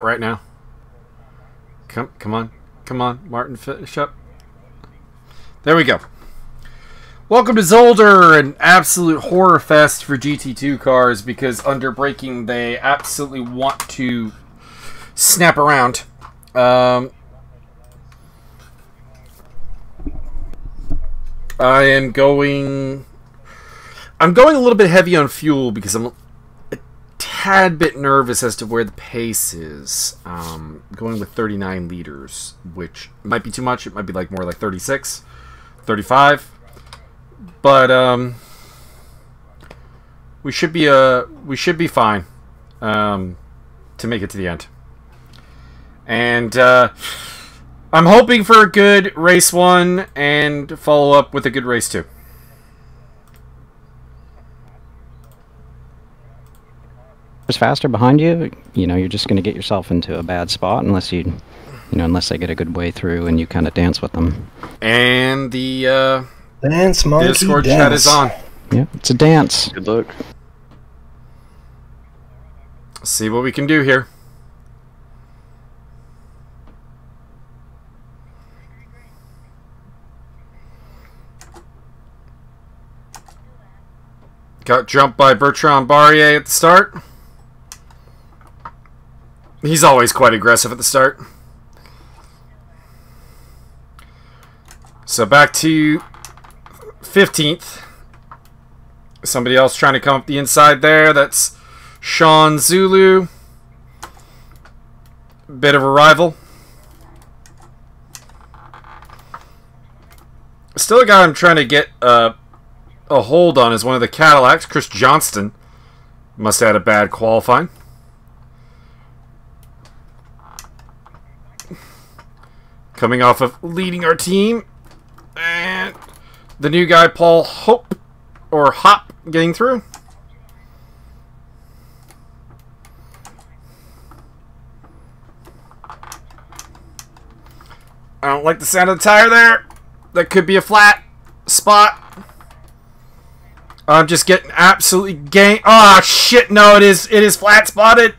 right now. Come on, Martin, finish up. There we go. Welcome to Zolder, an absolute horror fest for GT2 cars, because under braking they absolutely want to snap around. I'm going a little bit heavy on fuel because I'm a tad bit nervous as to where the pace is. Going with 39 liters, which might be too much. It might be like more like 36, 35. But we should be fine to make it to the end. And I'm hoping for a good race 1 and follow up with a good race 2. Faster behind you, you're just going to get yourself into a bad spot unless unless they get a good way through and you kind of dance with them. And the dance monkey Discord dance. chat is on. Yeah, it's a dance. Good luck. Let's see what we can do here. Got jumped by Bertrand Barrier at the start. He's always quite aggressive at the start. So back to 15th. Somebody else trying to come up the inside there. That's Sean Zulu. Bit of a rival. Still a guy I'm trying to get a hold on is one of the Cadillacs, Chris Johnston. Must have had a bad qualifying. Coming off of leading our team. And the new guy, Paul Hop, getting through. I don't like the sound of the tire there. That could be a flat spot. I'm just getting absolutely gang. Oh shit! No, it is flat spotted.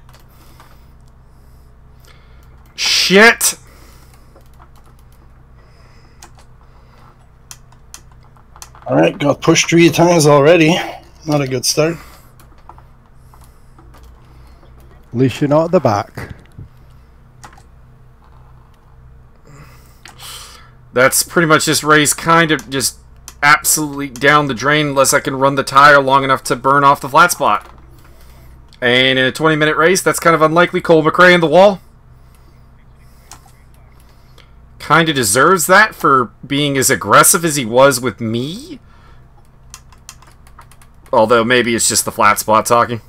Shit. Alright, got pushed 3 times already. Not a good start. At least you're not at the back. That's pretty much this race kind of just absolutely down the drain unless I can run the tire long enough to burn off the flat spot. And in a 20-minute race, that's kind of unlikely. Cole McRae in the wall. Kind of deserves that for being as aggressive as he was with me. Although maybe it's just the flat spot talking.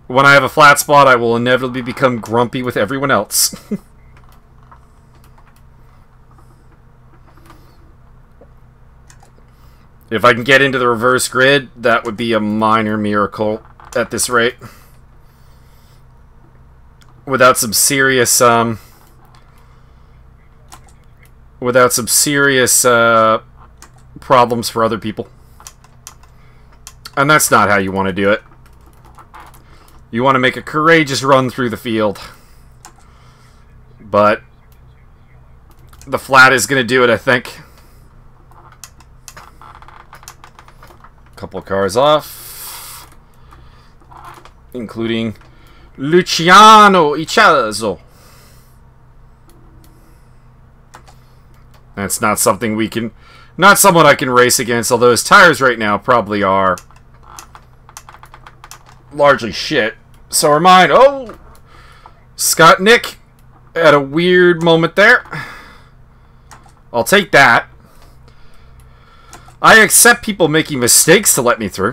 When I have a flat spot, I will inevitably become grumpy with everyone else. If I can get into the reverse grid, that would be a minor miracle at this rate. Without some serious problems for other people. And that's not how you want to do it. You want to make a courageous run through the field. But the flat is going to do it, I think. Couple of cars off. Including Luciano Ichazo. That's not something we can... Not someone I can race against, although his tires right now probably are largely shit. So are mine. Oh! Scott Nick had a weird moment there. I'll take that. I accept people making mistakes to let me through.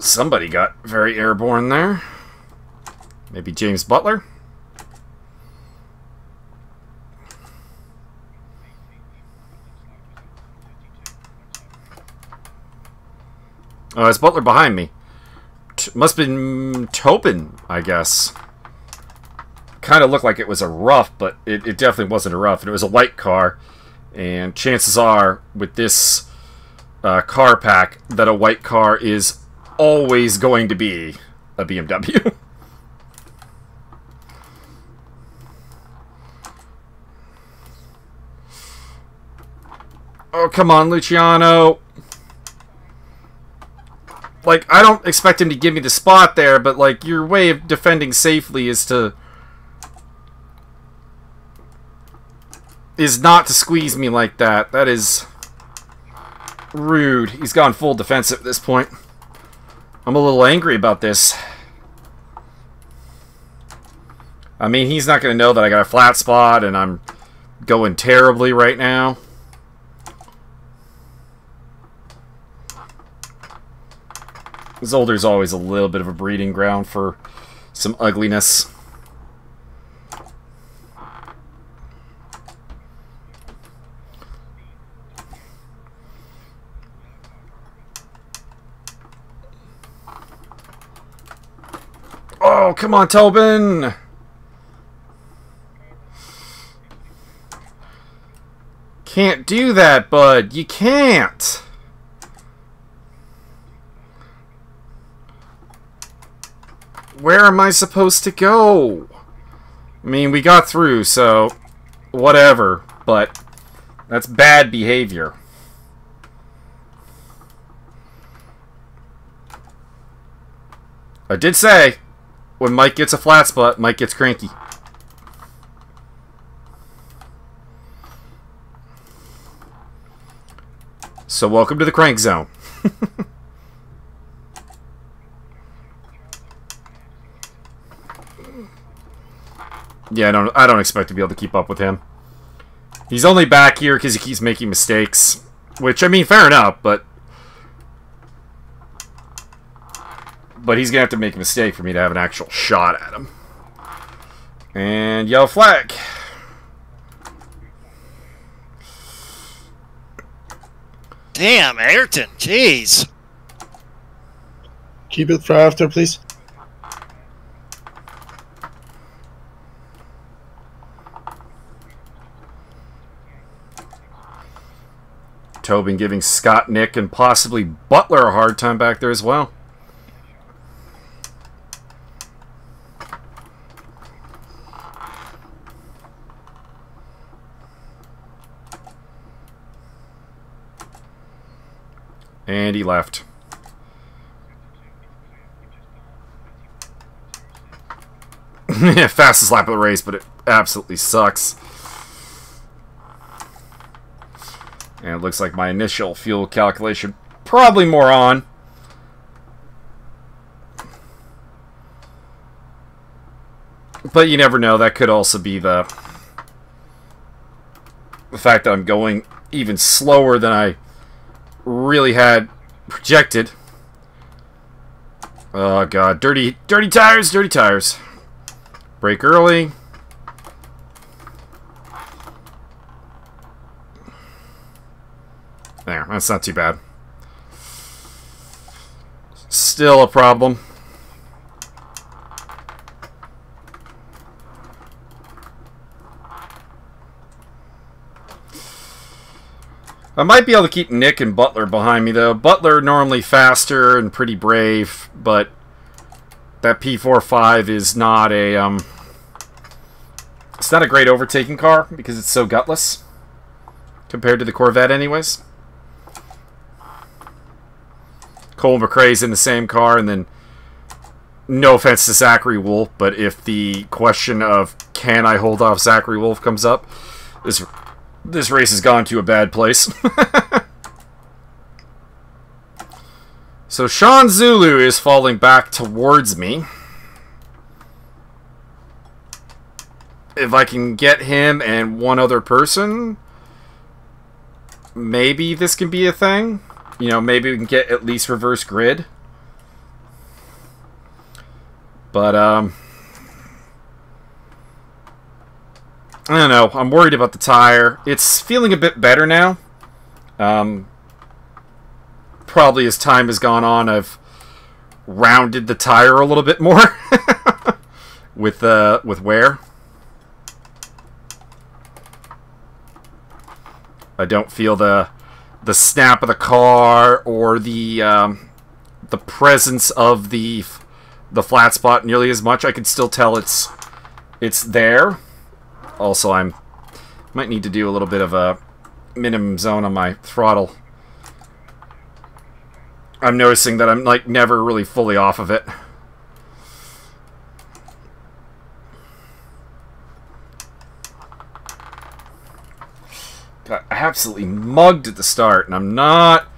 Somebody got very airborne there. Maybe James Butler? Oh, it's Butler behind me. Must have been Topin, I guess. Kind of looked like it was a rough, but it definitely wasn't a rough. And it was a white car. And chances are, with this car pack, that a white car is always going to be a BMW. Oh, come on, Luciano. Like, I don't expect him to give me the spot there, but, like, your way of defending safely is not to squeeze me like that. That is rude. He's gone full defensive at this point. I'm a little angry about this. I mean, he's not going to know that I got a flat spot and I'm going terribly right now. Zolder's always a little bit of a breeding ground for some ugliness. Oh, come on, Tobin! Can't do that, bud. You can't. Where am I supposed to go? I mean, we got through, so whatever, but that's bad behavior. I did say, when Mike gets a flat spot, Mike gets cranky. So welcome to the crank zone. Yeah, I don't expect to be able to keep up with him. He's only back here because he keeps making mistakes. Which, I mean, fair enough, but he's going to have to make a mistake for me to have an actual shot at him. And yellow flag. Damn, Ayrton, jeez. Keep it for after, please. Tobin giving Scott, Nick, and possibly Butler a hard time back there as well. And he left. Fastest lap of the race, but it absolutely sucks. And it looks like my initial fuel calculation probably more on. But you never know. That could also be the fact that I'm going even slower than I really had projected. Oh god, dirty tires, dirty tires. Brake early. There, that's not too bad. Still a problem. I might be able to keep Nick and Butler behind me, though. Butler normally faster and pretty brave, but that P45 is not a, it's not a great overtaking car because it's so gutless compared to the Corvette anyways. Cole McRae's in the same car, and then, no offense to Zachary Wolf, but if the question of can I hold off Zachary Wolf comes up, this race has gone to a bad place. So Sean Zulu is falling back towards me. If I can get him and one other person, maybe this can be a thing. You know, maybe we can get at least reverse grid. But, I don't know. I'm worried about the tire. It's feeling a bit better now. Probably as time has gone on, I've rounded the tire a little bit more with wear. I don't feel the snap of the car or the the presence of the flat spot nearly as much. I can still tell it's there. Also, might need to do a little bit of a minimum zone on my throttle. I'm noticing that I'm like never really fully off of it. Got absolutely mugged at the start, and I'm not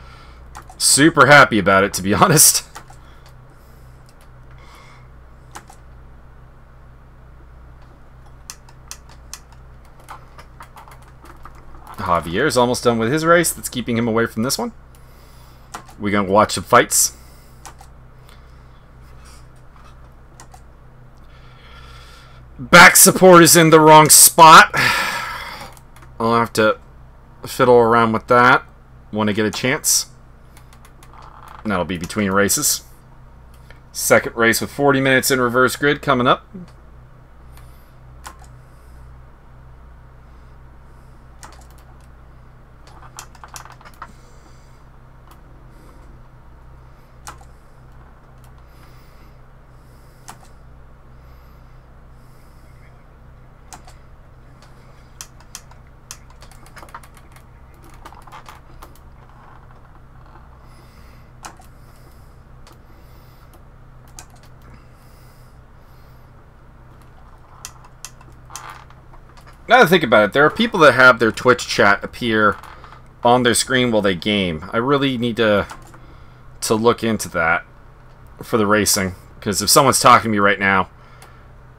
super happy about it, to be honest. Javier's almost done with his race. That's keeping him away from this one. We're going to watch some fights. Back support is in the wrong spot. I'll have to fiddle around with that when I get a chance. And that'll be between races. Second race with 40 minutes in reverse grid coming up. Now that I think about it, there are people that have their Twitch chat appear on their screen while they game. I really need to look into that for the racing, because if someone's talking to me right now,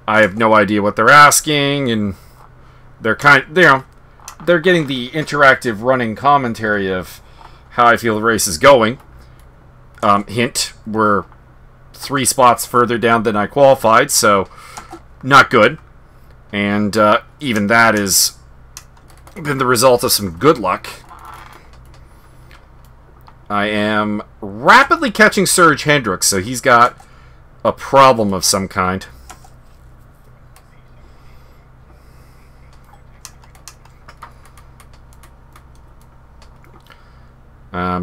I have no idea what they're asking, and they're they're getting the interactive running commentary of how I feel the race is going. Hint, we're 3 spots further down than I qualified, so not good. And even that has been the result of some good luck. I am rapidly catching Serge Hendricks, so he's got a problem of some kind.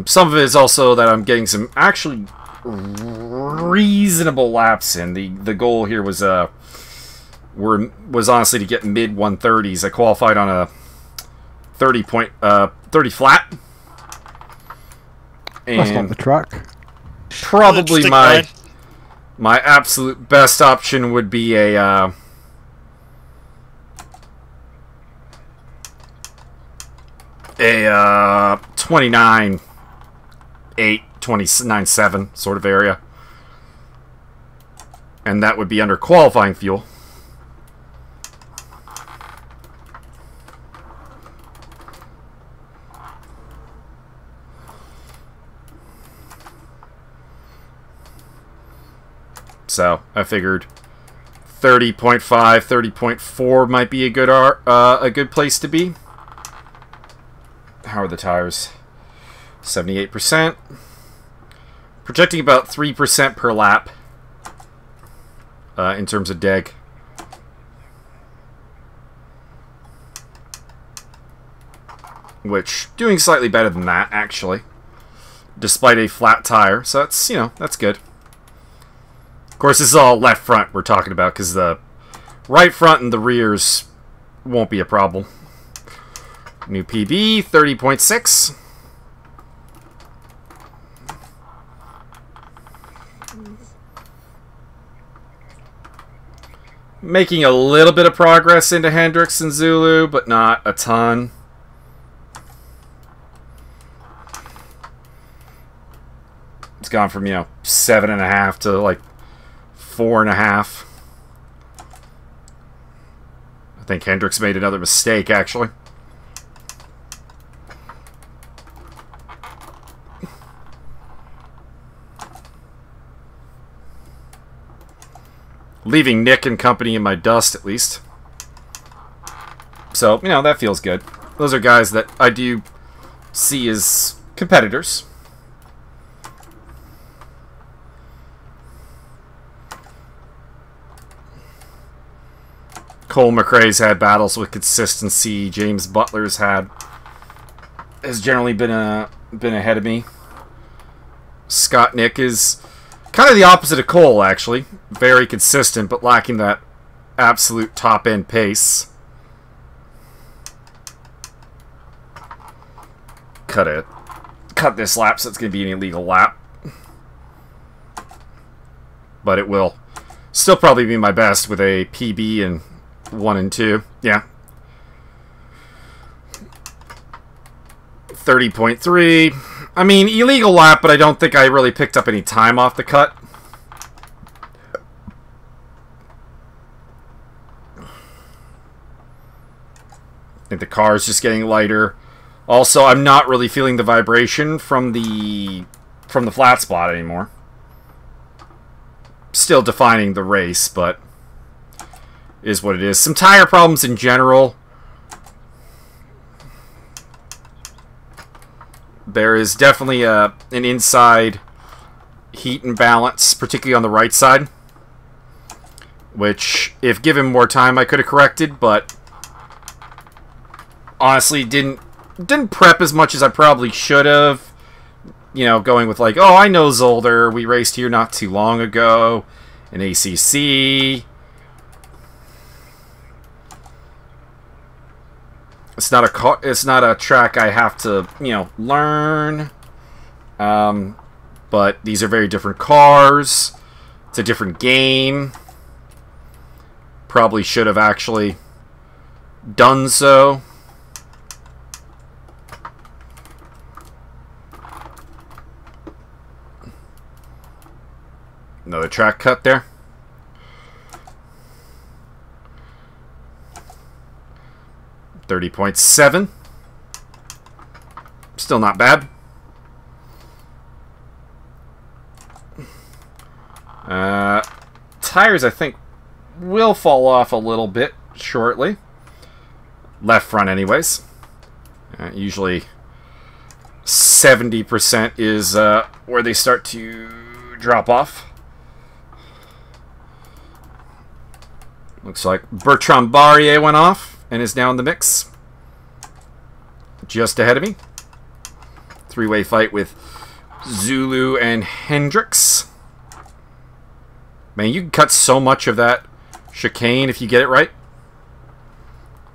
Some of it is also that I'm getting some actually reasonable laps in. The goal here was honestly to get mid 130s. I qualified on a 30 flat. And that's not the track. Probably my absolute best option would be a 29.8, 29.7 sort of area. And that would be under qualifying fuel. So I figured 30.5, 30.4 might be a good place to be. How are the tires? 78%. Projecting about 3% per lap in terms of deg. Which, doing slightly better than that, actually. Despite a flat tire. So that's, that's good. Of course, this is all left front we're talking about, because the right front and the rears won't be a problem. New PB, 30.6. Making a little bit of progress into Hendricks and Zulu, but not a ton. It's gone from, 7.5 to, like, 4.5. I think Hendricks made another mistake, actually. Leaving Nick and company in my dust, at least. So, that feels good. Those are guys that I do see as competitors. Cole McRae's had battles with consistency. James Butler's has generally been ahead of me. Scott Nick is kind of the opposite of Cole, actually. Very consistent, but lacking that absolute top-end pace. Cut this lap, so it's going to be an illegal lap. But it will still probably be my best with a PB in 1 and 2. Yeah. 30.3. I mean, illegal lap, but I don't think I really picked up any time off the cut. I think the car is just getting lighter. Also, I'm not really feeling the vibration from the flat spot anymore. Still defining the race, but is what it is. Some tire problems in general. There is definitely an inside heat imbalance, particularly on the right side, which, if given more time, I could have corrected, but honestly didn't prep as much as I probably should have. You know, going with like, oh, I know Zolder. We raced here not too long ago in ACC. It's not a track I have to, you know, learn. But these are very different cars. It's a different game. Probably should have actually done so. Another track cut there. .7. Still not bad. Tires, I think, will fall off a little bit shortly. Left front, anyways. Usually 70% is where they start to drop off. Looks like Bertrand Barrier went off and is now in the mix. Just ahead of me. Three-way fight with Zulu and Hendricks. Man, you can cut so much of that chicane if you get it right.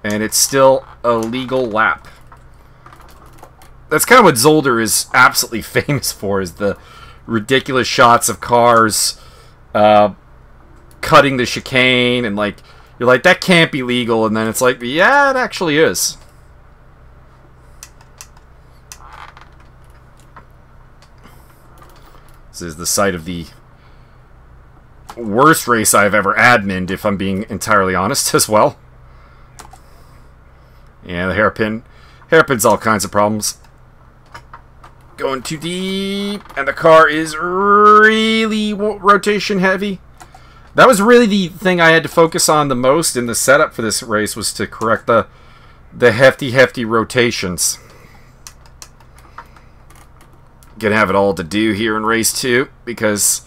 And it's still a legal lap. That's kind of what Zolder is absolutely famous for, is the ridiculous shots of cars cutting the chicane, and like, you're like, that can't be legal, and then it's like, yeah, it actually is. This is the site of the worst race I've ever adminned, if I'm being entirely honest, as well. Yeah, the hairpin's all kinds of problems. Going too deep, and the car is really rotation heavy. That was really the thing I had to focus on the most in the setup for this race, was to correct the hefty rotations. Gonna have it all to do here in race 2, because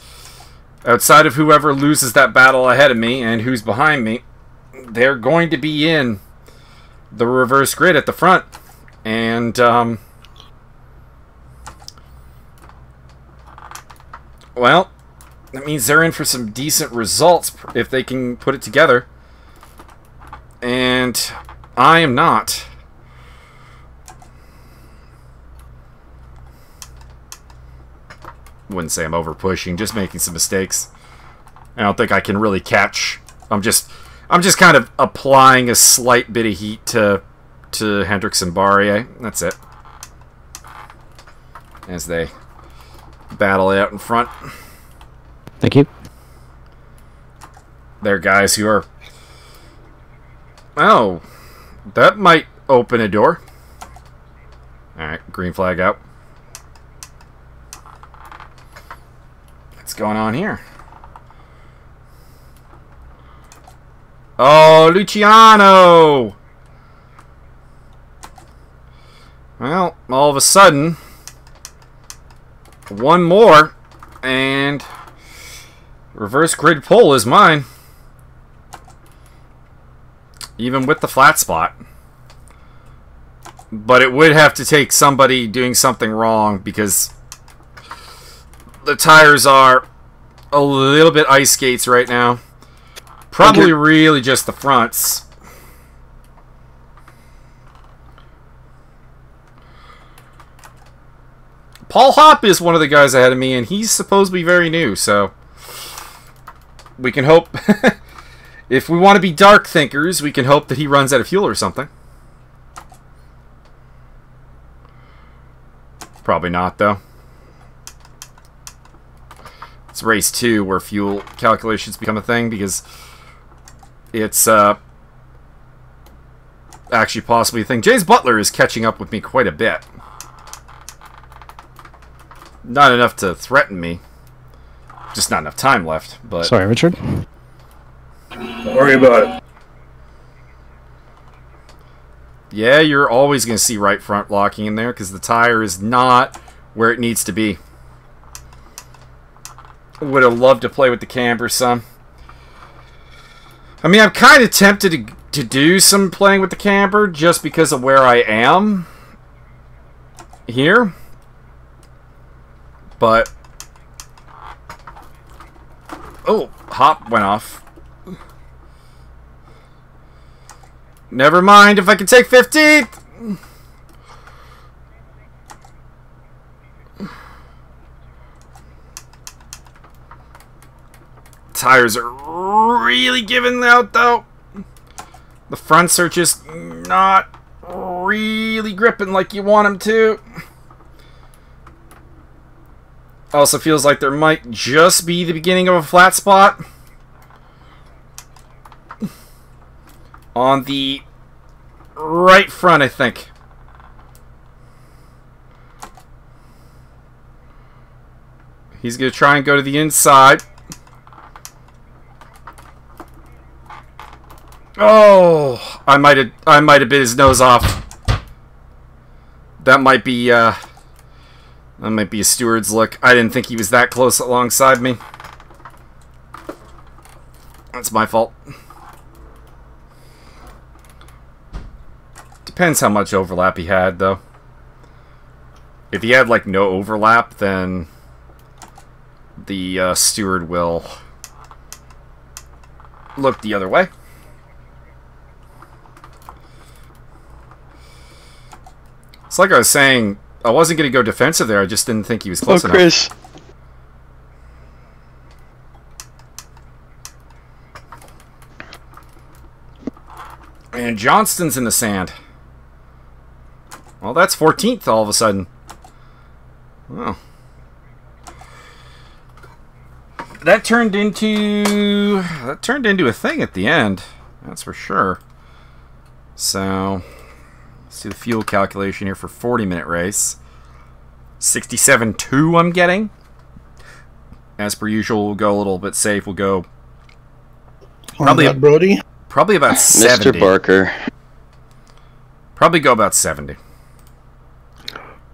outside of whoever loses that battle ahead of me and who's behind me, they're going to be in the reverse grid at the front. And well, that means they're in for some decent results if they can put it together. And I am not. Wouldn't say I'm over pushing, just making some mistakes. I don't think I can really catch. I'm just kind of applying a slight bit of heat to Hendricks and Barrier. That's it. As they battle it out in front. Thank you. They're guys who are... Oh, that might open a door. Alright, green flag out. What's going on here? Oh, Luciano! Well, all of a sudden, one more, and reverse grid pole is mine. Even with the flat spot. But it would have to take somebody doing something wrong, because The tires are a little bit ice skates right now. Probably really just the fronts. Paul Hopp is one of the guys ahead of me, and he's supposed to be very new, so we can hope. If we want to be dark thinkers, we can hope that he runs out of fuel or something. Probably not, though. It's race 2 where fuel calculations become a thing, because it's actually possibly a thing. James Butler is catching up with me quite a bit. Not enough to threaten me. Just not enough time left. But Sorry, Richard. Don't worry about it. yeah, you're always going to see right front locking in there because the tire is not where it needs to be. Would have loved to play with the camber some. I mean, I'm kind of tempted to do some playing with the camber just because of where I am here. But oh, hop went off. Never mind if I can take 15th. Tires are really giving out though. The fronts are just not really gripping like you want them to. Also feels like there might just be the beginning of a flat spot on the right front, I think. He's going to try and go to the inside. Oh, I might have bit his nose off. That might be a steward's look. I didn't think he was that close alongside me. That's my fault. Depends how much overlap he had, though. If he had, like, no overlap, then the steward will look the other way. It's like I was saying, I wasn't going to go defensive there, I just didn't think he was close enough. Chris. And Johnston's in the sand. Well, that's 14th all of a sudden. Oh. That turned into a thing at the end. That's for sure. So, let's do the fuel calculation here for 40-minute race. 67.2 I'm getting. As per usual, we'll go a little bit safe. We'll go probably Brody. Probably about 70. Mr. Barker. Probably go about 70.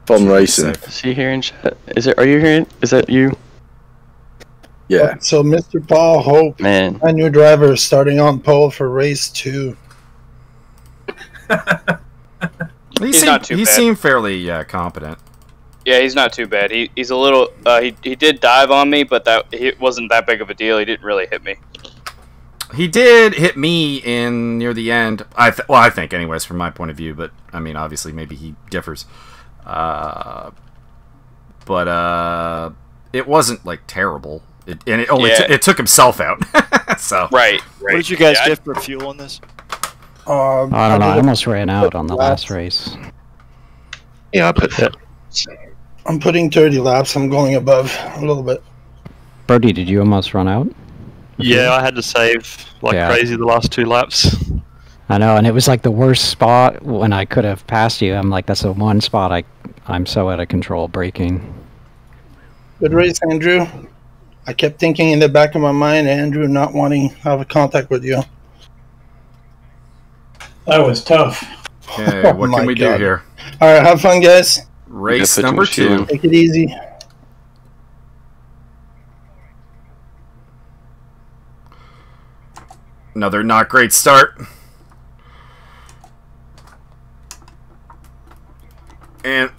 Fun racing. Is he hearing chat? Are you hearing? Is that you? Yeah. So, Mr. Paul Hope, Man. my new driver, is starting on pole for race 2. He seemed fairly competent. Yeah, he's not too bad. He's a little. He did dive on me, but it wasn't that big of a deal. He didn't really hit me. He did hit me in near the end. Well, I think, anyways, from my point of view. But I mean, obviously, maybe he differs. But it wasn't like terrible. It took himself out. So What right. did you guys get for fuel on this? I don't know. I almost ran out on the last race. Yeah, I put that. I'm putting 30 laps. I'm going above a little bit. Brody, did you almost run out? Yeah, I had to save like crazy the last 2 laps. I know, and it was like the worst spot when I could have passed you. I'm like, that's the one spot I'm so out of control braking. Good race, Andrew. I kept thinking in the back of my mind, Andrew not wanting to have a contact with you. That was tough. Okay, what can we do here? All right, have fun, guys. Race number 2. Take it easy. Another not great start. And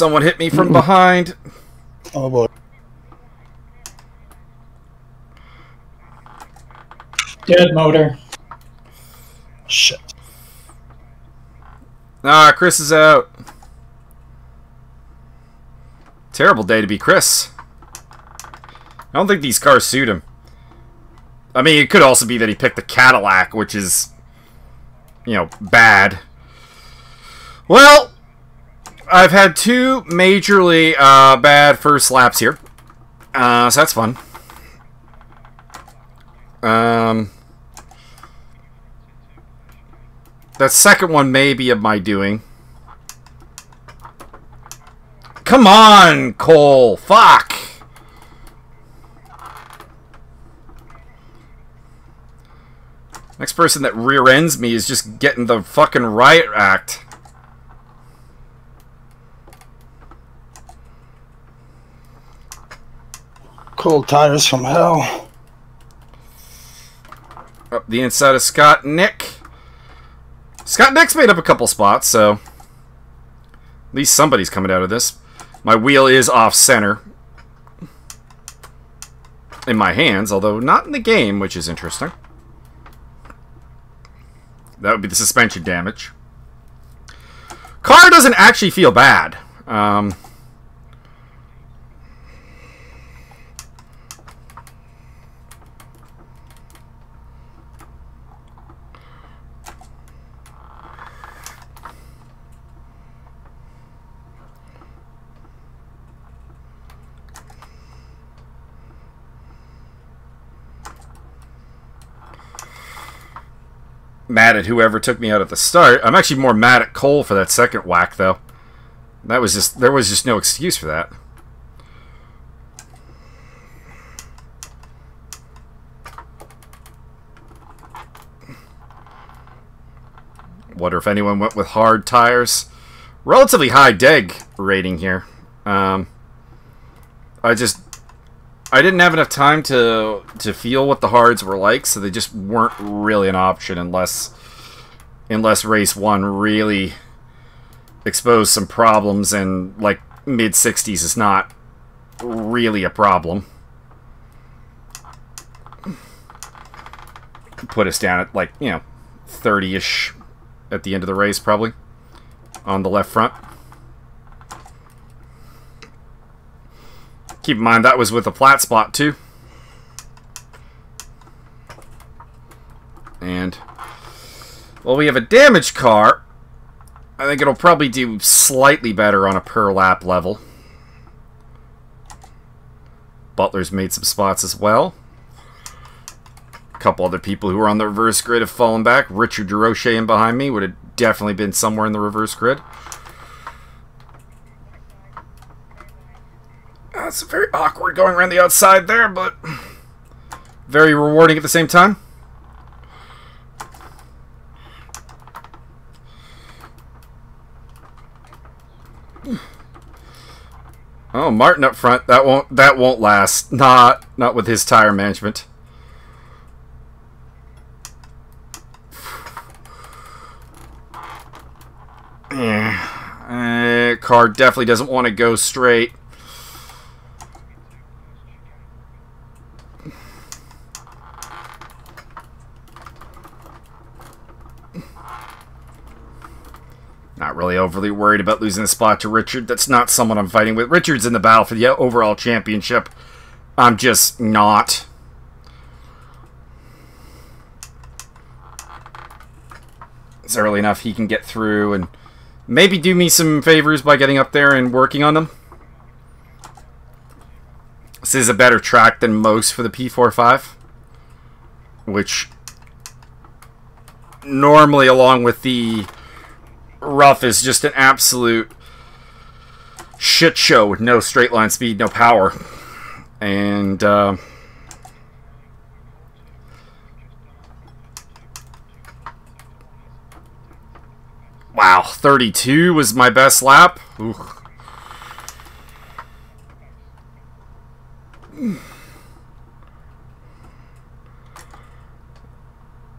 Someone hit me from behind. Oh boy. Dead motor. Shit. Ah, Chris is out. Terrible day to be Chris. I don't think these cars suit him. I mean, it could also be that he picked the Cadillac, which is, you know, bad. Well, I've had 2 majorly bad first laps here. So that's fun. That second one may be of my doing. Come on, Cole! Fuck! Next person that rear ends me is just getting the fucking riot act. Cold tires from hell. Up the inside of Scott Nick. Scott Nick's made up a couple spots, so at least somebody's coming out of this. My wheel is off center in my hands, although not in the game, which is interesting. That would be the suspension damage. Car doesn't actually feel bad. Mad at whoever took me out at the start. I'm actually more mad at Cole for that second whack, though. That was just, there was just no excuse for that. Wonder if anyone went with hard tires. Relatively high deg rating here. I didn't have enough time to feel what the hards were like, so they just weren't really an option unless race 1 really exposed some problems, and like mid-60s is not really a problem. Put us down at like, you know, 30-ish at the end of the race probably on the left front. Keep in mind, that was with a flat spot, too. And, well, we have a damaged car. I think it'll probably do slightly better on a per lap level. Butler's made some spots as well. A couple other people who were on the reverse grid have fallen back. Richard DeRoche in behind me would have definitely been somewhere in the reverse grid. It's very awkward going around the outside there, but very rewarding at the same time. Oh, Martin up front. That won't last. Not with his tire management. Car definitely doesn't want to go straight. Not really overly worried about losing the spot to Richard. That's not someone I'm fighting with. Richard's in the battle for the overall championship. I'm just not. It's early enough he can get through and maybe do me some favors by getting up there and working on them. This is a better track than most for the P45, which normally, along with the rough, is just an absolute shit show with no straight line speed, no power. And wow, 32 was my best lap. Ooh.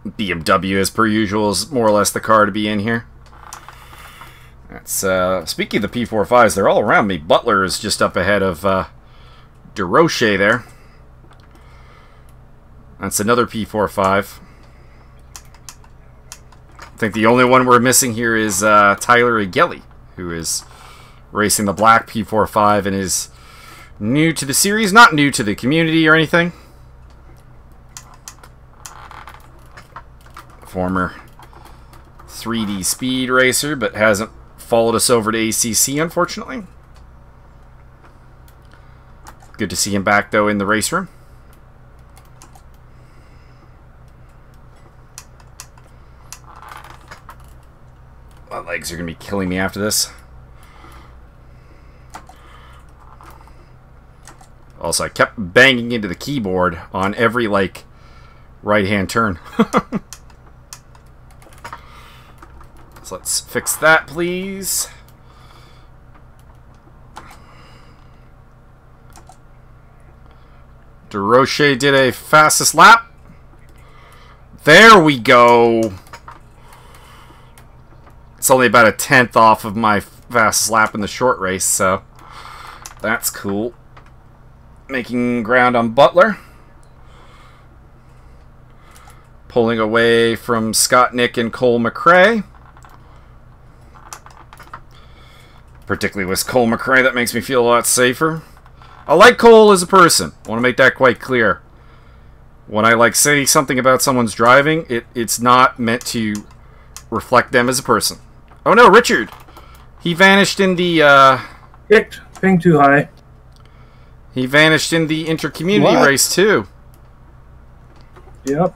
BMW, as per usual, is more or less the car to be in here. Speaking of the P45s, they're all around me. Butler is just up ahead of DeRoche there. That's another P45. I think the only one we're missing here is Tyler Agelli, who is racing the black P45 and is new to the series, not new to the community or anything. Former 3D Speed racer, but hasn't followed us over to ACC, unfortunately. Good to see him back, though, in the race room. My legs are going to be killing me after this. Also, I kept banging into the keyboard on every, like, right-hand turn. So let's fix that, please. DeRoche did a fastest lap. There we go. It's only about a 10th off of my fastest lap in the short race, so that's cool. Making ground on Butler. Pulling away from Scott Nick and Cole McRae. Particularly with Cole McRae, that makes me feel a lot safer. I like Cole as a person. I want to make that quite clear. When I like say something about someone's driving, it's not meant to reflect them as a person. Oh no, Richard! He vanished in the Kicked. Ping too high. He vanished in the inter-community race too. Yep.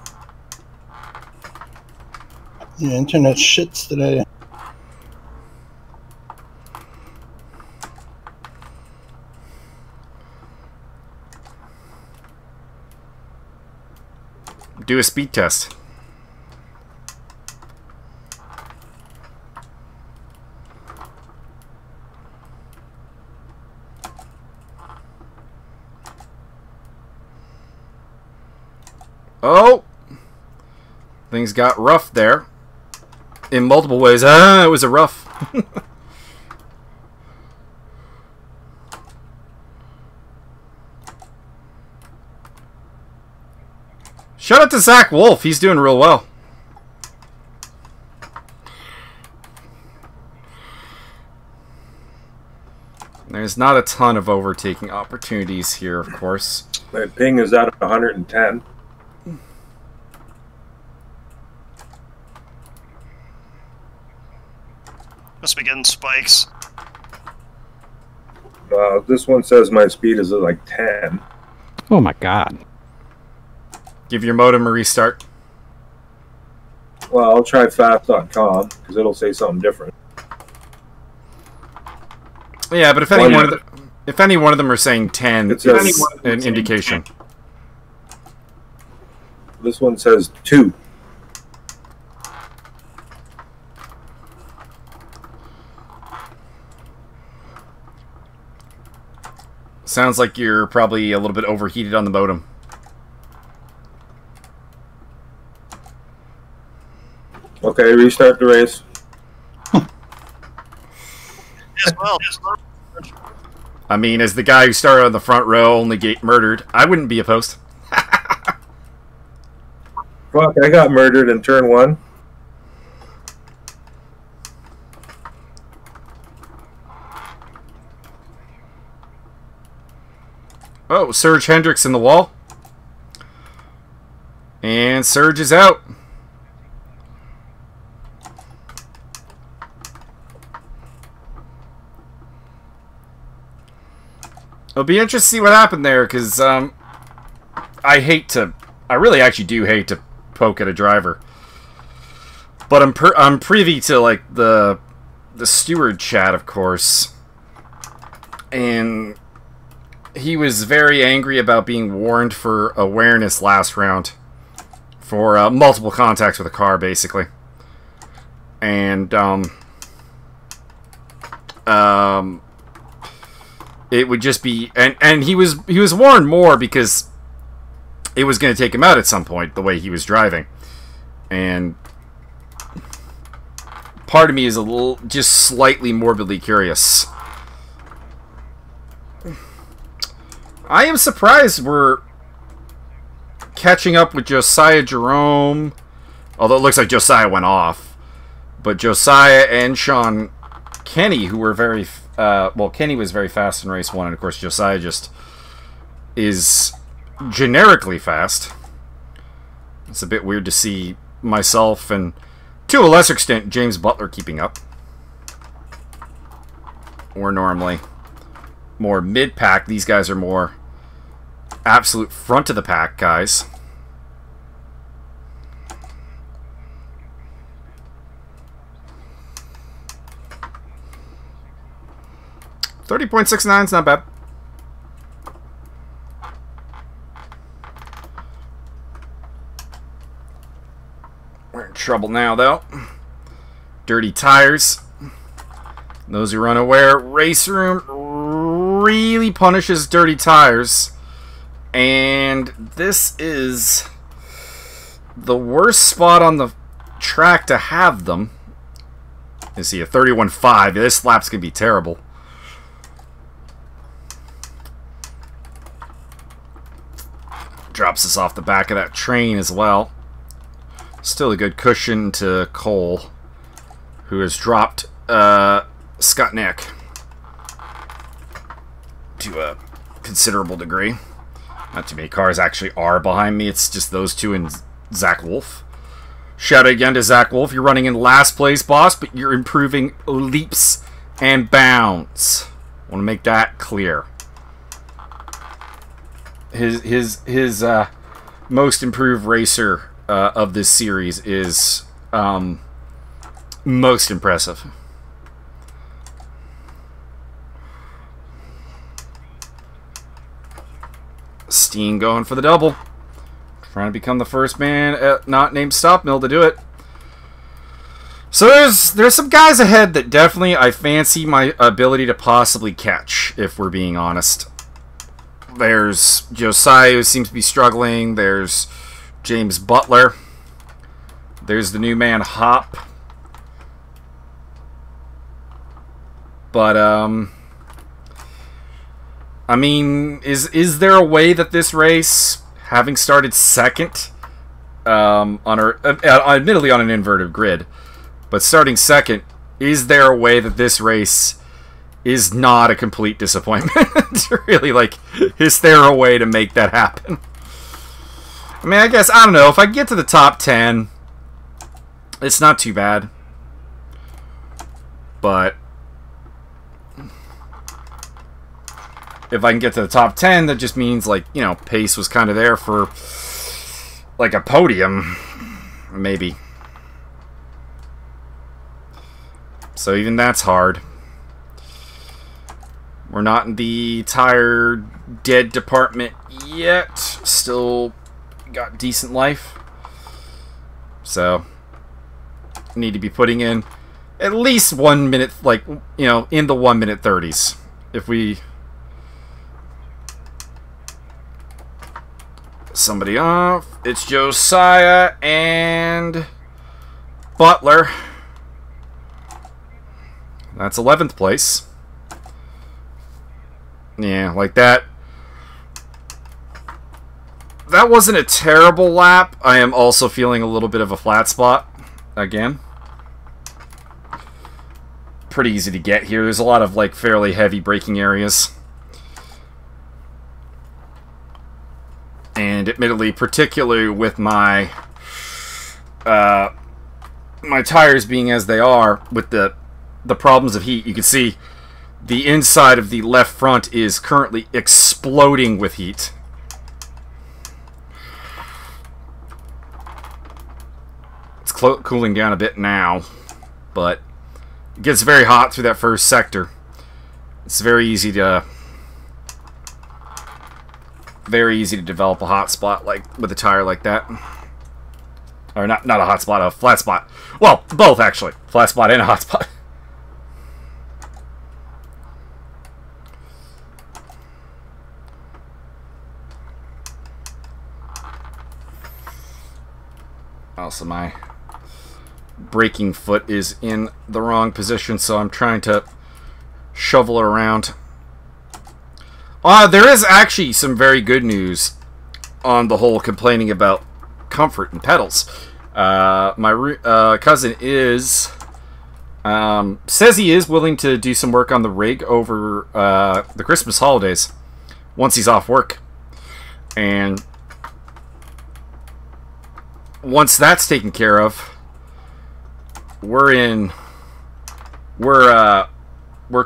The internet shits today. Do a speed test. Oh! Things got rough there. In multiple ways. It was a rough. Shout out to Zach Wolf. He's doing real well. There's not a ton of overtaking opportunities here, of course. My ping is at 110. Must be getting spikes. This one says my speed is at like 10. Oh my god. Give your modem a restart. Well, I'll try fast.com because it'll say something different. Yeah, but if any one of them are saying 10, it's an indication. This one says 2. Sounds like you're probably a little bit overheated on the modem. Okay, restart the race. As well. I mean, as the guy who started on the front row, only get murdered, I wouldn't be opposed. Fuck, I got murdered in turn 1. Oh, Serge Hendricks in the wall. And Serge is out. It'll be interesting to see what happened there, because I really actually do hate to poke at a driver. But I'm privy to like the steward chat, of course. And he was very angry about being warned for awareness last round for multiple contacts with a car, basically. And it would just be, and he was warned more because it was going to take him out at some point the way he was driving. And part of me is a little, just slightly morbidly curious. I am surprised we're catching up with Josiah Jerome, although it looks like Josiah went off. But Josiah and Sean Kenny, who were very, well, Kenny was very fast in race 1, and of course Josiah just is generically fast. It's a bit weird to see myself and, to a lesser extent, James Butler keeping up. We're normally more mid-pack. These guys are more absolute front of the pack guys. .69 is not bad. We're in trouble now, though. Dirty tires. Those who are unaware, RaceRoom really punishes dirty tires. And this is the worst spot on the track to have them. You see a 31.5. This lap's going to be terrible. Drops us off the back of that train as well. Still a good cushion to Cole, who has dropped Scott Nick to a considerable degree. Not too many cars actually are behind me. It's just those two and Zach Wolf. Shout out again to Zach Wolf. You're running in last place, boss, but you're improving leaps and bounds. I want to make that clear. His most improved racer of this series is most impressive. Steen going for the double. Trying to become the first man not named Stop Mill to do it. So there's some guys ahead that definitely I fancy my ability to possibly catch, if we're being honest. There's Josiah, who seems to be struggling. There's James Butler. There's the new man Hop. But I mean, is there a way that this race, having started second, admittedly on an inverted grid, but starting second, is there a way that this race is not a complete disappointment? Really, like, is there a way to make that happen? I mean, I guess, I don't know, if I get to the top 10, it's not too bad. But if I can get to the top 10, that just means, like, you know, pace was kind of there for, like, a podium, maybe. So even that's hard. We're not in the tire dead department yet. Still got decent life. So, need to be putting in at least 1 minute, like, you know, in the 1 minute 30s. If we... Somebody off. It's Josiah and Butler. That's 11th place. Yeah, like that. That wasn't a terrible lap. I am also feeling a little bit of a flat spot again. Pretty easy to get here. There's a lot of, like, fairly heavy braking areas. And admittedly, particularly with my my tires being as they are, with the problems of heat, you can see the inside of the left front is currently exploding with heat. It's cooling down a bit now, but it gets very hot through that first sector. It's very easy to develop a hot spot like with a tire like that. Or not a hot spot, a flat spot. Well, both actually. Flat spot and a hot spot. Also, my braking foot is in the wrong position, so I'm trying to shovel it around. There is actually some very good news on the whole complaining about comfort and pedals. My cousin is says he is willing to do some work on the rig over the Christmas holidays once he's off work, and once that's taken care of, we're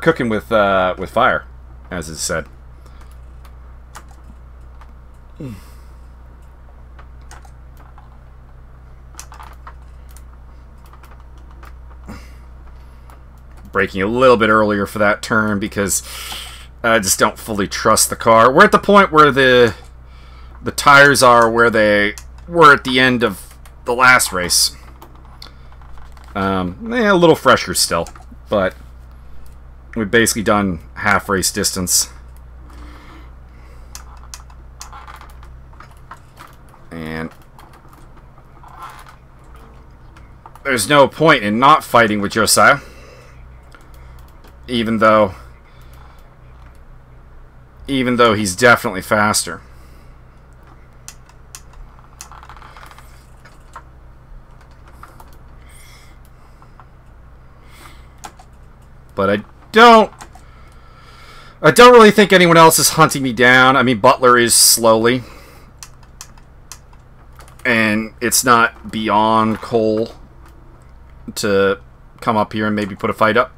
cooking with fire, as is said. Braking a little bit earlier for that turn because I just don't fully trust the car. We're at the point where the tires are where they were at the end of the last race. A little fresher still, but we've basically done half race distance. And there's no point in not fighting with Josiah. Even though he's definitely faster. But I don't really think anyone else is hunting me down. I mean, Butler is slowly. And it's not beyond Cole to come up here and maybe put a fight up.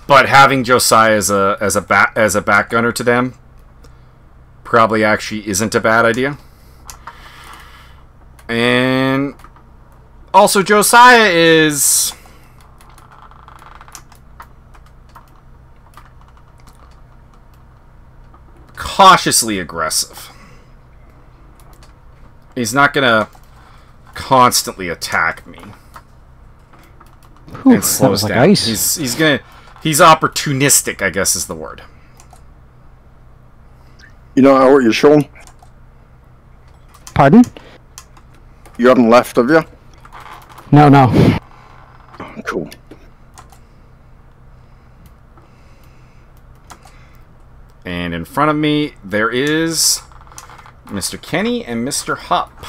But having Josiah as a back gunner to them probably actually isn't a bad idea. And also Josiah is cautiously aggressive. He's not gonna constantly attack me. Whew, and slows like down. Ice. He's opportunistic, I guess is the word. You know how what you're showing? Pardon? You haven't left, have you? No. Oh, cool. And in front of me, there is Mr. Kenny and Mr. Hop.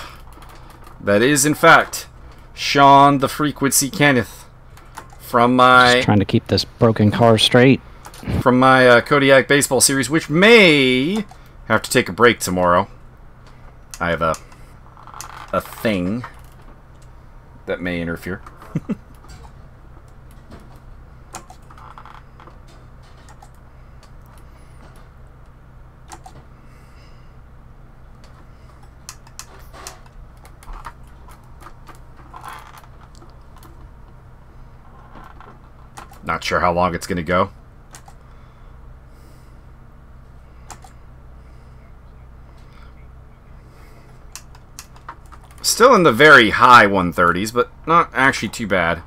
That is, in fact, Sean the Frequency Kenneth. From my... Just trying to keep this broken car straight. From my Kodiak Baseball series, which may have to take a break tomorrow. I have a thing that may interfere. Not sure how long it's going to go. Still in the very high 130s, but not actually too bad.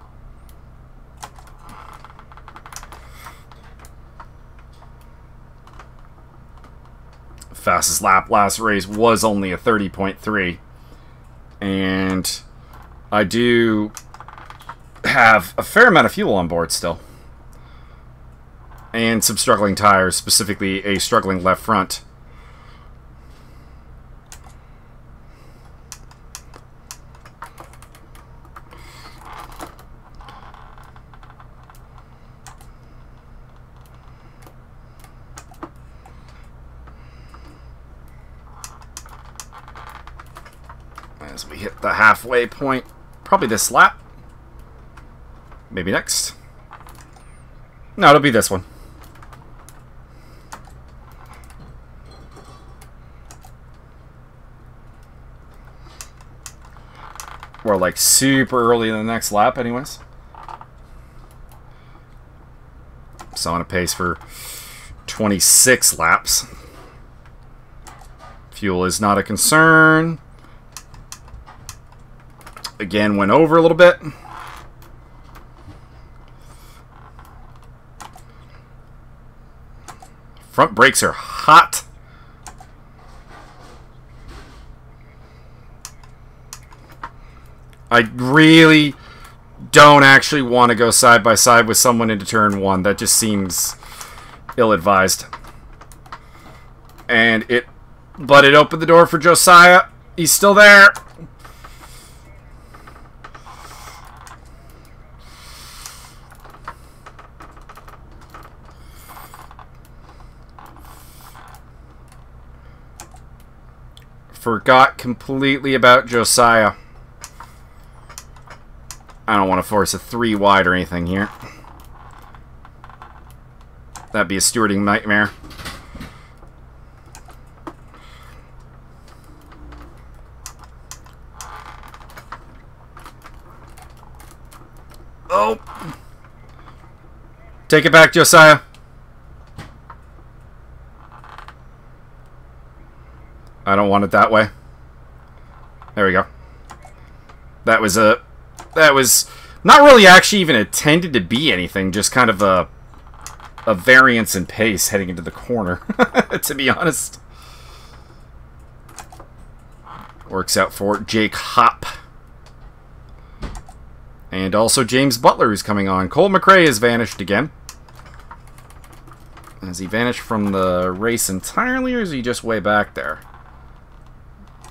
Fastest lap last race was only a 30.3. And I do have a fair amount of fuel on board still. And some struggling tires, specifically a struggling left front. As we hit the halfway point, probably this lap. Maybe next. No, it'll be this one. We're like super early in the next lap anyways. So on a pace for 26 laps. Fuel is not a concern. Again, went over a little bit. Front brakes are hot. I really don't actually want to go side by side with someone into turn 1. That just seems ill-advised. But it opened the door for Josiah. He's still there. Forgot completely about Josiah. I don't want to force a 3 wide or anything here. That'd be a stewarding nightmare. Oh! Take it back, Josiah. I don't want it that way. There we go. That was not really actually even intended to be anything, just kind of a variance in pace heading into the corner, to be honest. Works out for Jake Hopp. And also James Butler is coming on. Cole McRae has vanished again. Has he vanished from the race entirely, or is he just way back there?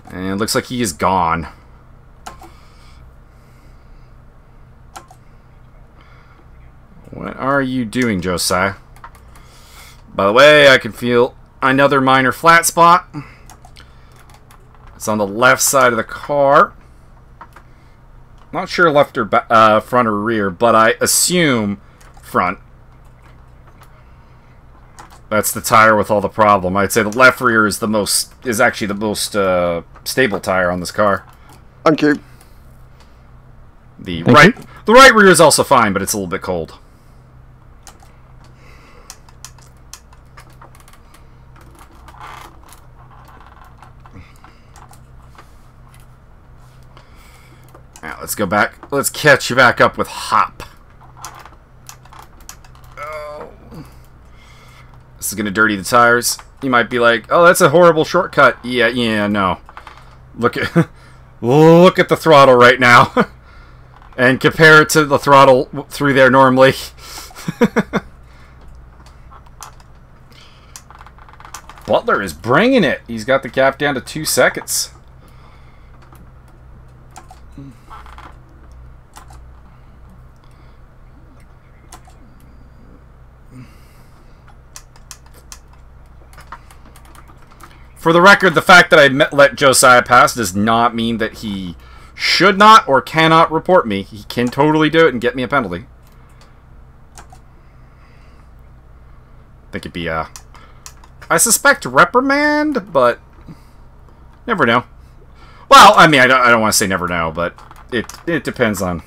And it looks like he is gone. What are you doing, Josiah? By the way, I can feel another minor flat spot. It's on the left side of the car. Not sure left or front or rear, but I assume front. That's the tire with all the problem. I'd say the left rear is actually the most stable tire on this car. Thank you. The right rear is also fine, but it's a little bit cold. Now let's go back. Let's catch you back up with Hop. This is going to dirty the tires. You might be like, oh, that's a horrible shortcut. Yeah, no. Look at the throttle right now. And compare it to the throttle through there normally. Butler is bringing it. He's got the gap down to 2 seconds. For the record, the fact that I let Josiah pass does not mean that he should not or cannot report me. He can totally do it and get me a penalty. I think it'd be I suspect reprimand, but never know. Well, I mean, I don't want to say never know, but it depends on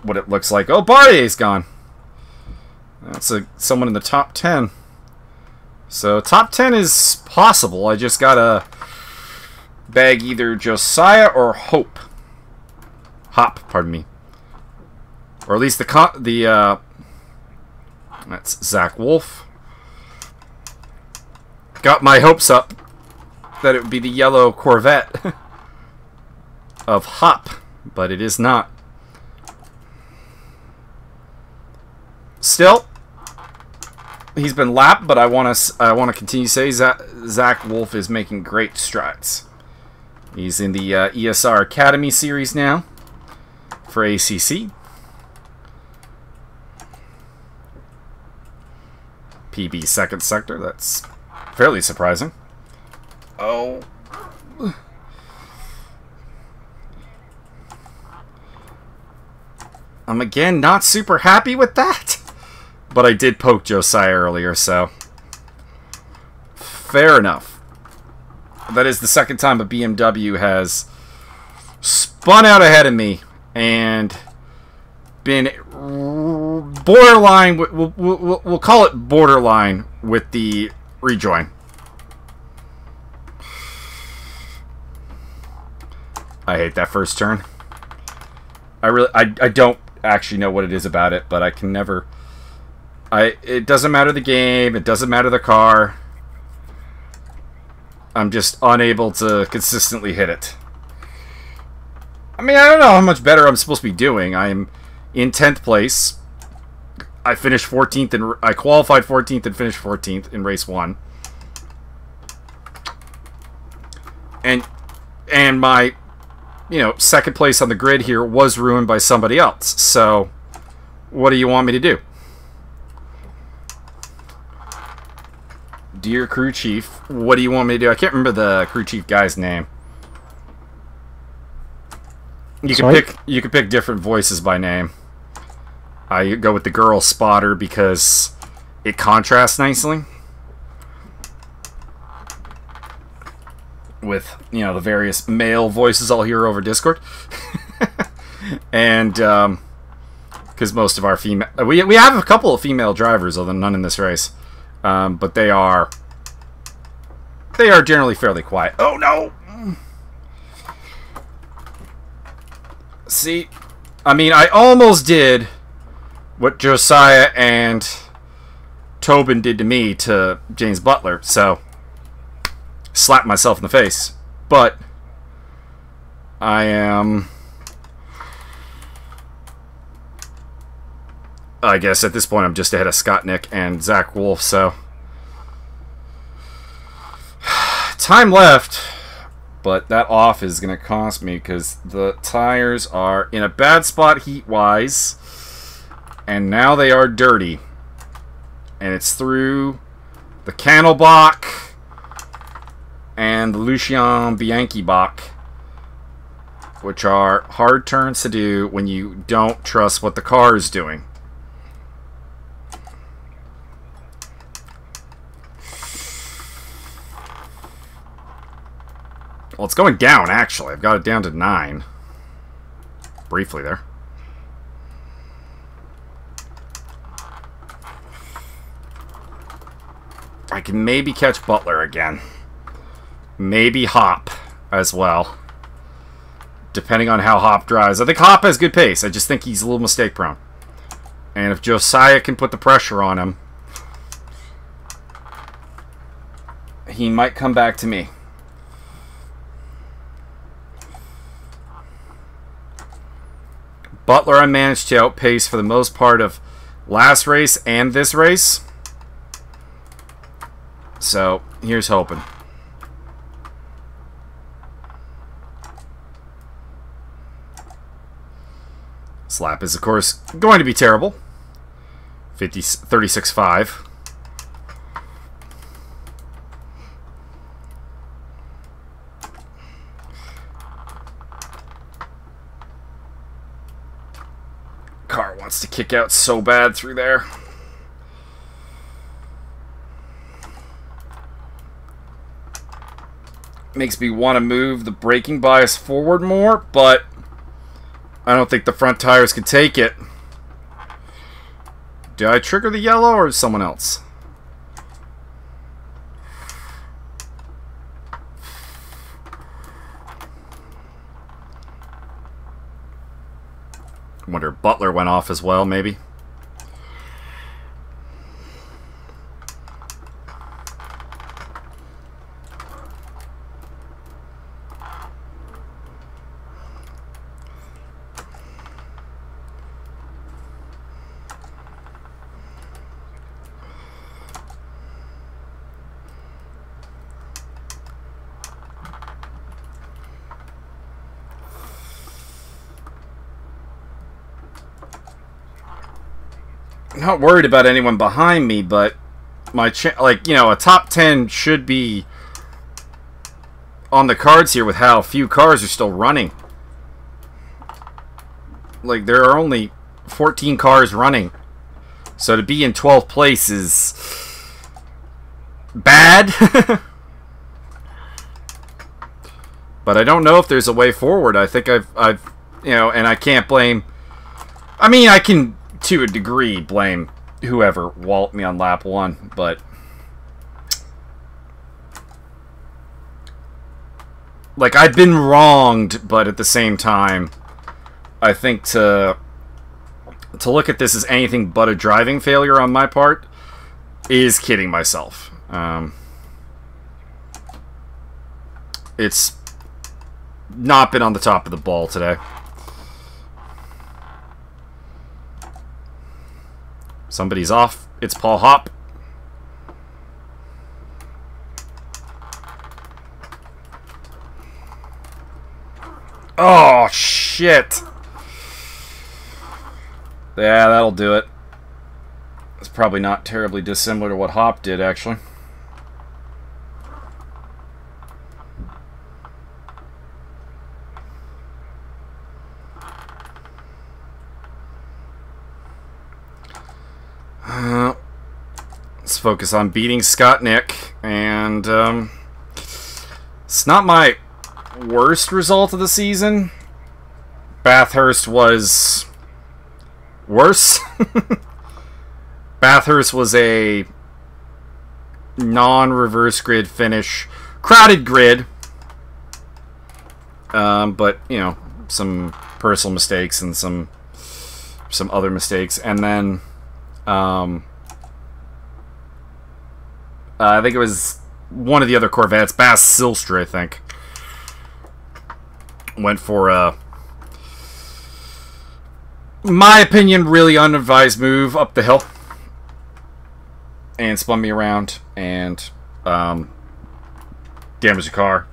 what it looks like. Oh, Barrier's gone. That's someone in the top 10. So, top 10 is possible. I just gotta bag either Josiah or Hop, pardon me. Or at least that's Zach Wolf. Got my hopes up that it would be the yellow Corvette of Hop, but it is not. Still, he's been lapped, but I want to continue to say Zach Wolf is making great strides. He's in the ESR Academy series now for ACC. PB second sector. That's fairly surprising. Oh. I'm again not super happy with that. But I did poke Josiah earlier, so fair enough. That is the second time a BMW has spun out ahead of me and been borderline. We'll call it borderline with the rejoin. I hate that first turn. I don't actually know what it is about it, but I can never. It doesn't matter the game, it doesn't matter the car. I'm just unable to consistently hit it. I mean, I don't know how much better I'm supposed to be doing. I'm in 10th place. I finished 14th, and I qualified 14th and finished 14th in race 1. And my, you know, second place on the grid here was ruined by somebody else. So, what do you want me to do? Dear crew chief, what do you want me to do? I can't remember the crew chief guy's name. You can pick different voices by name. I go with the girl spotter because it contrasts nicely with, you know, the various male voices I'll hear over Discord. And because most of our female, we have a couple of female drivers, although none in this race, but they are generally fairly quiet. Oh no! See, I mean, I almost did what Josiah and Tobin did to me to James Butler, so slapped myself in the face. But I guess at this point I'm just ahead of Scott Nick and Zach Wolf, so time left, but that off is going to cost me because the tires are in a bad spot heat-wise. And now they are dirty. And it's through the Cannelbach and the Lucien Bianchi Bach, which are hard turns to do when you don't trust what the car is doing. Well, it's going down, actually. I've got it down to 9. Briefly there. I can maybe catch Butler again. Maybe Hop as well. Depending on how Hop drives. I think Hop has good pace. I just think he's a little mistake prone. And if Josiah can put the pressure on him, he might come back to me. Butler I managed to outpace for the most part of last race and this race. So, here's hoping. Slap is, of course, going to be terrible. 36.5. Car wants to kick out so bad through there. Makes me want to move the braking bias forward more, but I don't think the front tires can take it. Did I trigger the yellow or someone else? I wonder if Butler went off as well, maybe. Not worried about anyone behind me, but my a top 10 should be on the cards here with how few cars are still running. Like, there are only 14 cars running, so to be in 12th place is bad. But I don't know if there's a way forward. I think I've and I can't blame. I mean, I can, to a degree, blame whoever walloped me on lap 1, but like, I've been wronged, but at the same time, I think to look at this as anything but a driving failure on my part is kidding myself. It's not been on the top of the ball today. Somebody's off. It's Paul Hop. Oh, shit. Yeah, that'll do it. It's probably not terribly dissimilar to what Hop did, actually. Let's focus on beating Scott Nick, and it's not my worst result of the season. Bathurst was worse. Bathurst was a non-reverse grid finish, crowded grid, but you know, some personal mistakes and some other mistakes, and then I think it was one of the other Corvettes, Bass Silstra, I think, went for a, my opinion, really unadvised move up the hill and spun me around and damaged the car,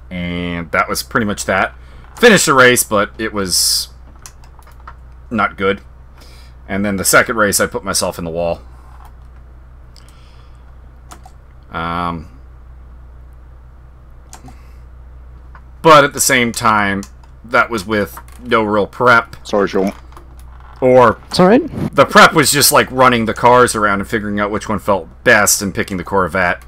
and that was pretty much that. Finished the race, but it was not good. And then the second race, I put myself in the wall. But at the same time, that was with no real prep. Sorry, Sean. Or it's all right. The prep was just like running the cars around and figuring out which one felt best and picking the Corvette.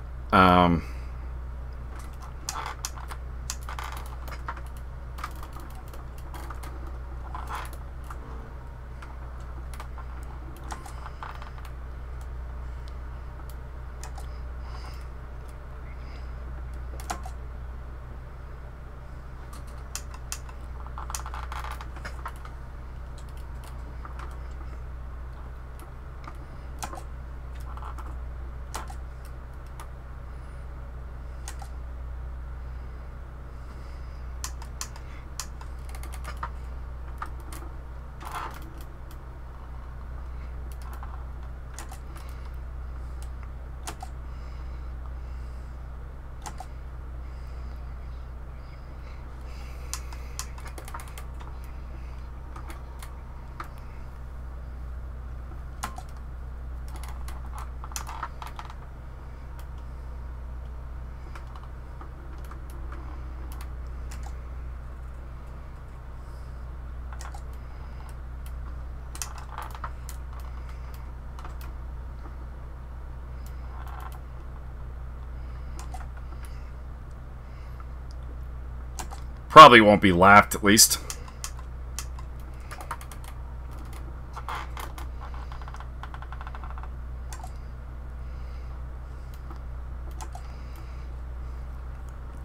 Probably won't be lapped, at least.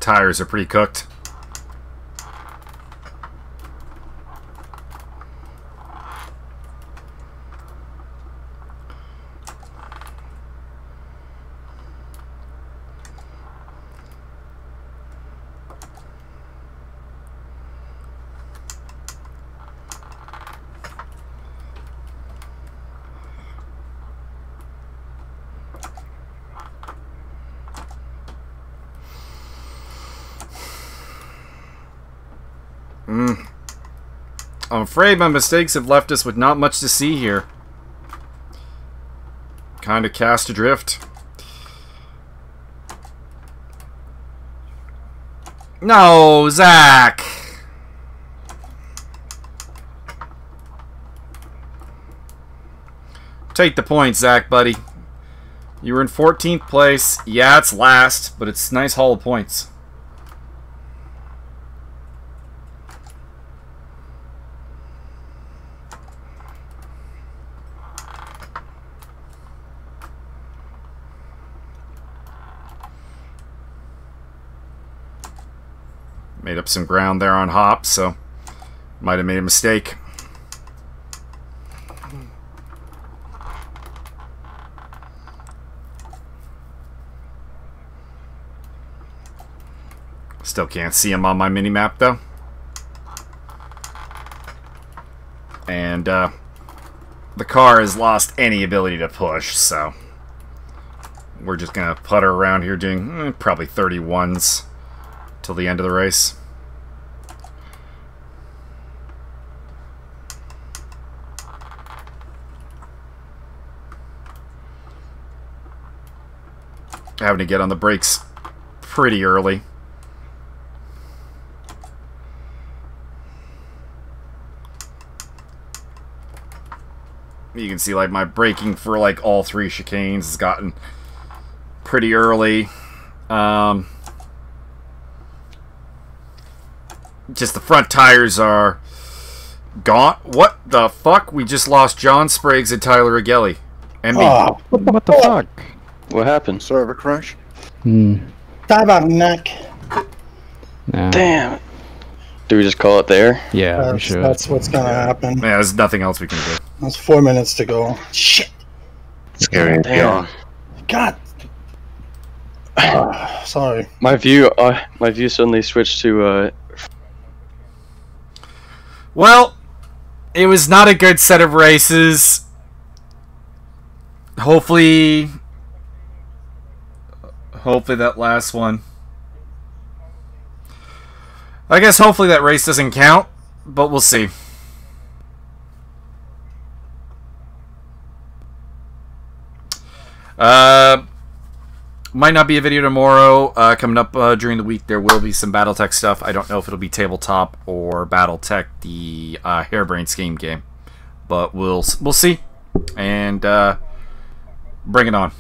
Tires are pretty cooked. I'm afraid my mistakes have left us with not much to see here. Kind of cast adrift. No, Zach! Take the point, Zach, buddy. You were in 14th place. Yeah, it's last, but it's a nice haul of points. Made up some ground there on Hop, so might have made a mistake. Still can't see him on my mini-map, though. and the car has lost any ability to push, so we're just gonna putter around here doing probably 31s till the end of the race. Having to get on the brakes pretty early. You can see like my braking for like all 3 chicanes has gotten pretty early. Just the front tires are gone. What the fuck? We just lost John Spriggs and Tyler Agelli. And me. Oh, what the fuck? What happened? Server crash. Dive on neck. Nah. Damn. Do we just call it there? Yeah, we should. That's what's gonna happen. Yeah, there's nothing else we can do. There's 4 minutes to go. Shit. Scary. Damn. God. Sorry. My view suddenly switched to Well, it was not a good set of races. Hopefully that last one. I guess hopefully that race doesn't count, but we'll see. Might not be a video tomorrow. Coming up during the week, there will be some BattleTech stuff. I don't know if it'll be Tabletop or BattleTech, the Harebrained Scheme game, but we'll see. And bring it on.